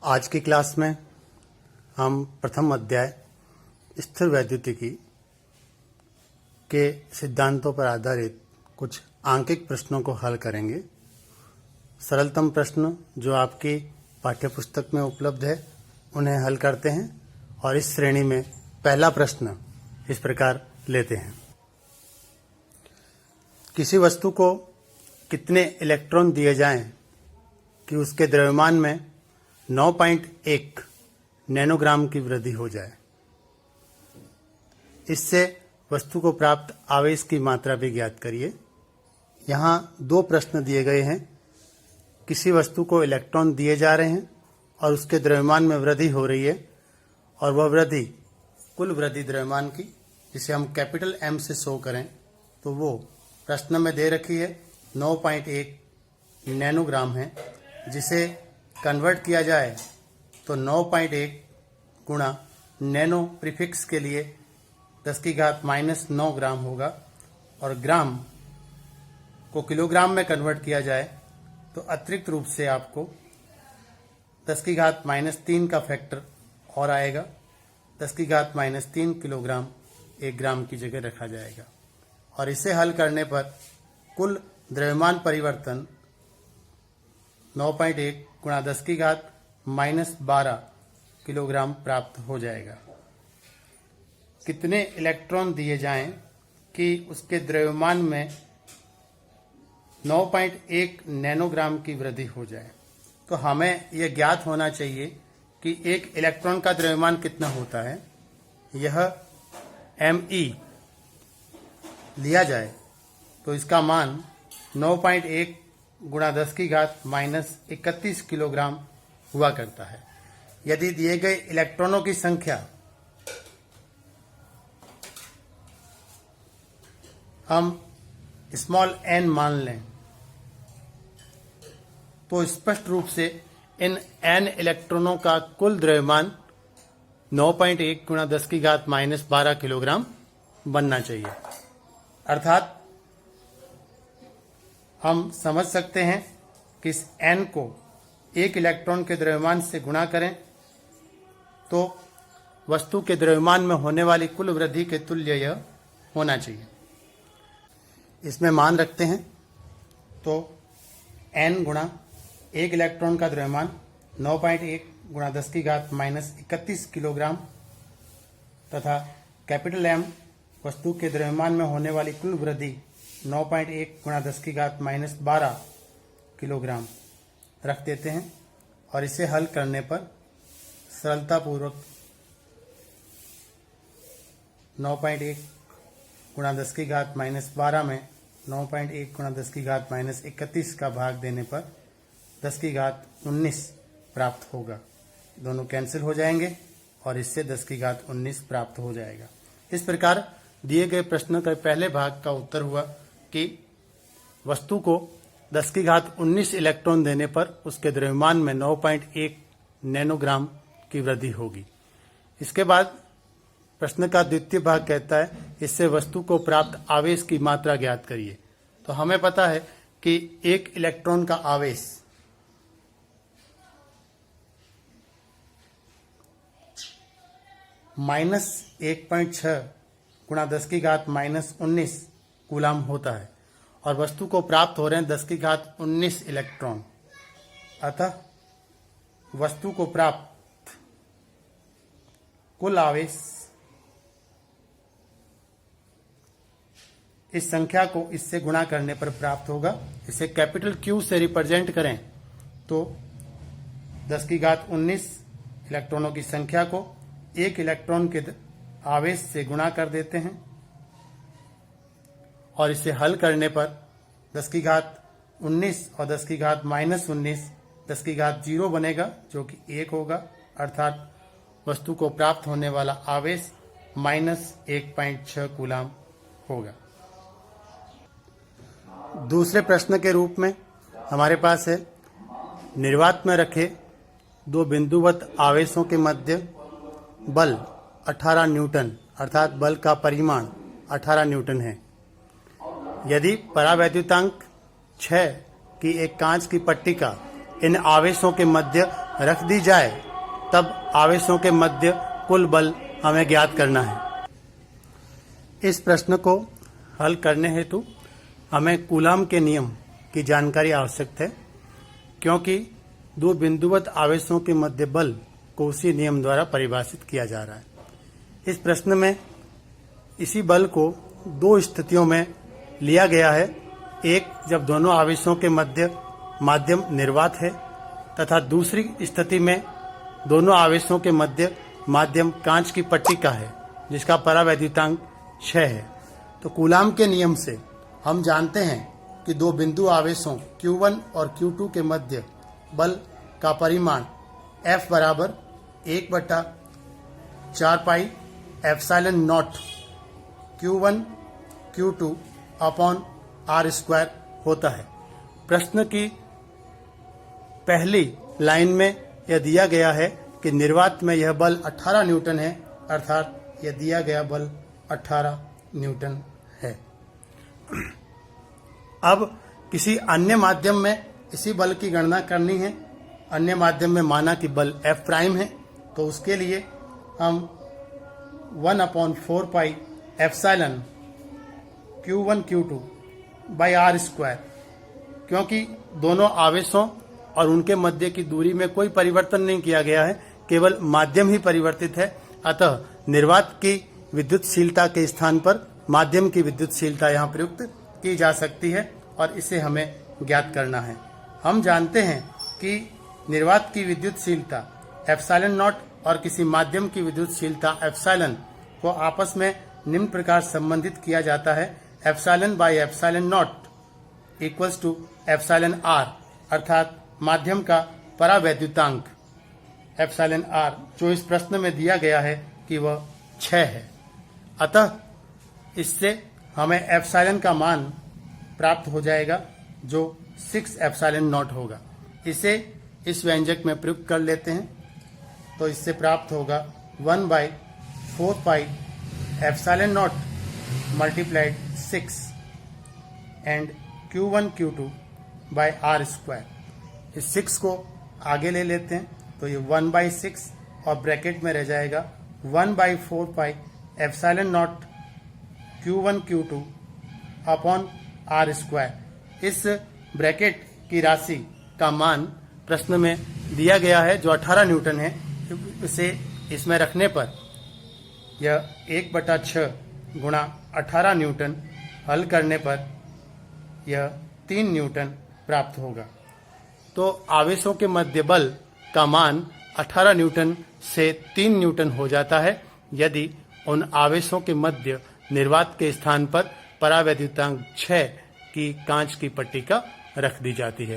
आज की क्लास में हम प्रथम अध्याय स्थिर वैद्युतिकी के सिद्धांतों पर आधारित कुछ आंकिक प्रश्नों को हल करेंगे। सरलतम प्रश्न जो आपकी पाठ्यपुस्तक में उपलब्ध है उन्हें हल करते हैं और इस श्रेणी में पहला प्रश्न इस प्रकार लेते हैं। किसी वस्तु को कितने इलेक्ट्रॉन दिए जाएं कि उसके द्रव्यमान में 9.1 नैनोग्राम की वृद्धि हो जाए। इससे वस्तु को प्राप्त आवेश की मात्रा भी ज्ञात करिए। यहाँ दो प्रश्न दिए गए हैं। किसी वस्तु को इलेक्ट्रॉन दिए जा रहे हैं और उसके द्रव्यमान में वृद्धि हो रही है और वह वृद्धि कुल वृद्धि द्रव्यमान की, जिसे हम कैपिटल M से शो करें तो वो प्रश्न में दे रखी है 9.1 नैनोग्राम है, जिसे कन्वर्ट किया जाए तो 9.1 गुणा नैनो प्रीफिक्स के लिए 10⁻⁻9 ग्राम होगा और ग्राम को किलोग्राम में कन्वर्ट किया जाए तो अतिरिक्त रूप से आपको 10⁻³ का फैक्टर और आएगा। 10⁻³ किलोग्राम 1 ग्राम की जगह रखा जाएगा और इसे हल करने पर कुल द्रव्यमान परिवर्तन 9.1 गुणा 10⁻⁻12 किलोग्राम प्राप्त हो जाएगा। कितने इलेक्ट्रॉन दिए जाएं कि उसके द्रव्यमान में 9.1 नैनोग्राम की वृद्धि हो जाए, तो हमें यह ज्ञात होना चाहिए कि एक इलेक्ट्रॉन का द्रव्यमान कितना होता है। यह Me लिया जाए तो इसका मान 9.1 गुणा 10⁻⁻31 किलोग्राम हुआ करता है। यदि दिए गए इलेक्ट्रॉनों की संख्या हम स्मॉल n मान लें तो स्पष्ट रूप से इन n इलेक्ट्रॉनों का कुल द्रव्यमान 9.1 गुणा 10⁻12 किलोग्राम बनना चाहिए। अर्थात हम समझ सकते हैं कि इस n को एक इलेक्ट्रॉन के द्रव्यमान से गुणा करें तो वस्तु के द्रव्यमान में होने वाली कुल वृद्धि के तुल्य यह होना चाहिए। इसमें मान रखते हैं तो n गुणा एक इलेक्ट्रॉन का द्रव्यमान 9.1 गुणा 10⁻⁻31 किलोग्राम तथा कैपिटल M वस्तु के द्रव्यमान में होने वाली कुल वृद्धि 9.1 गुणा 10⁻12 किलोग्राम रख देते हैं और इसे हल करने पर सरलतापूर्वक 9.1 गुणा 10⁻12 में 9.1 गुणा 10⁻31 का भाग देने पर 10⁻19 प्राप्त होगा। दोनों कैंसिल हो जाएंगे और इससे 10⁻19 प्राप्त हो जाएगा। इस प्रकार दिए गए प्रश्न के पहले भाग का उत्तर हुआ कि वस्तु को 10⁻19 इलेक्ट्रॉन देने पर उसके द्रव्यमान में 9.1 नैनोग्राम की वृद्धि होगी। इसके बाद प्रश्न का द्वितीय भाग कहता है इससे वस्तु को प्राप्त आवेश की मात्रा ज्ञात करिए। तो हमें पता है कि एक इलेक्ट्रॉन का आवेश -1.6 गुणा 10⁻19 कूलाम होता है और वस्तु को प्राप्त हो रहे हैं 10⁻19 इलेक्ट्रॉन। अतः वस्तु को प्राप्त कुल आवेश इस संख्या को इससे गुणा करने पर प्राप्त होगा। इसे कैपिटल Q से रिप्रेजेंट करें तो 10⁻19 इलेक्ट्रॉनों की संख्या को एक इलेक्ट्रॉन के आवेश से गुणा कर देते हैं और इसे हल करने पर 10⁻19 और 10⁻⁻19 10⁻0 बनेगा, जो कि 1 होगा। अर्थात वस्तु को प्राप्त होने वाला आवेश -1.6 कूलाम होगा। दूसरे प्रश्न के रूप में हमारे पास है निर्वात में रखे दो बिंदुवत आवेशों के मध्य बल 18 न्यूटन अर्थात बल का परिमाण 18 न्यूटन है। यदि परावैद्युतांक 6 की एक कांच की पट्टिका इन आवेशों के मध्य रख दी जाए तब आवेशों के मध्य कुल बल हमें ज्ञात करना है। इस प्रश्न को हल करने हेतु हमें कूलाम के नियम की जानकारी आवश्यक है, क्योंकि दो बिंदुवत आवेशों के मध्य बल को उसी नियम द्वारा परिभाषित किया जा रहा है। इस प्रश्न में इसी बल को दो स्थितियों में लिया गया है। एक, जब दोनों आवेशों के मध्य माध्यम निर्वात है, तथा दूसरी स्थिति में दोनों आवेशों के मध्य माध्यम कांच की पट्टी का है, जिसका परावैद्युतांक 6 है। तो कूलाम के नियम से हम जानते हैं कि दो बिंदु आवेशों Q1 और Q2 के मध्य बल का परिमाण F बराबर 1/4 pi epsilon not Q1 Q2 upon R² होता है। प्रश्न की पहली लाइन में यह दिया गया है कि निर्वात में यह बल 18 न्यूटन है, अर्थात यह दिया गया बल 18 न्यूटन है। अब किसी अन्य माध्यम में इसी बल की गणना करनी है। अन्य माध्यम में माना कि बल F प्राइम है, तो उसके लिए हम 1/4 pi epsilon Q1 Q2 by R², क्योंकि दोनों आवेशों और उनके मध्य की दूरी में कोई परिवर्तन नहीं किया गया है, केवल माध्यम ही परिवर्तित है। अतः निर्वात की विद्युतशीलता के स्थान पर माध्यम की विद्युतशीलता यहाँ प्रयुक्त की जा सकती है और इसे हमें ज्ञात करना है। हम जानते हैं कि निर्वात की विद्युतशीलता एप्सिलॉन नॉट और किसी माध्यम की विद्युतशीलता एप्सिलॉन को आपस में निम्न प्रकार संबंधित किया जाता है। Epsilon by epsilon not equals to epsilon R, अर्थात माध्यम का परावैद्युतांक एप्सिलॉन R, जो इस प्रश्न में दिया गया है कि वह 6 है। अतः इससे हमें एप्सिलॉन का मान प्राप्त हो जाएगा, जो 6 एप्सिलॉन नॉट होगा। इसे इस व्यंजक में प्रयुक्त कर लेते हैं, तो इससे प्राप्त होगा 1/4 pi epsilon not multiplied 6 and Q1 Q2 by R²। इस 6 को आगे ले लेते हैं, तो ये 1/6 और ब्रैकेट में रह जाएगा 1/4 pi epsilon not Q1 Q2 upon R²। इस ब्रैकेट की राशि का मान प्रश्न में दिया गया है, जो 18 न्यूटन है। इसे इसमें रखने पर यह 1/6 गुणा 18 न्यूटन, हल करने पर यह 3 न्यूटन प्राप्त होगा। तो आवेशों के मध्य बल का मान 18 न्यूटन से 3 न्यूटन हो जाता है, यदि उन आवेशों के मध्य निर्वात के स्थान पर परावैद्युतांक 6 की कांच की पट्टिका रख दी जाती है।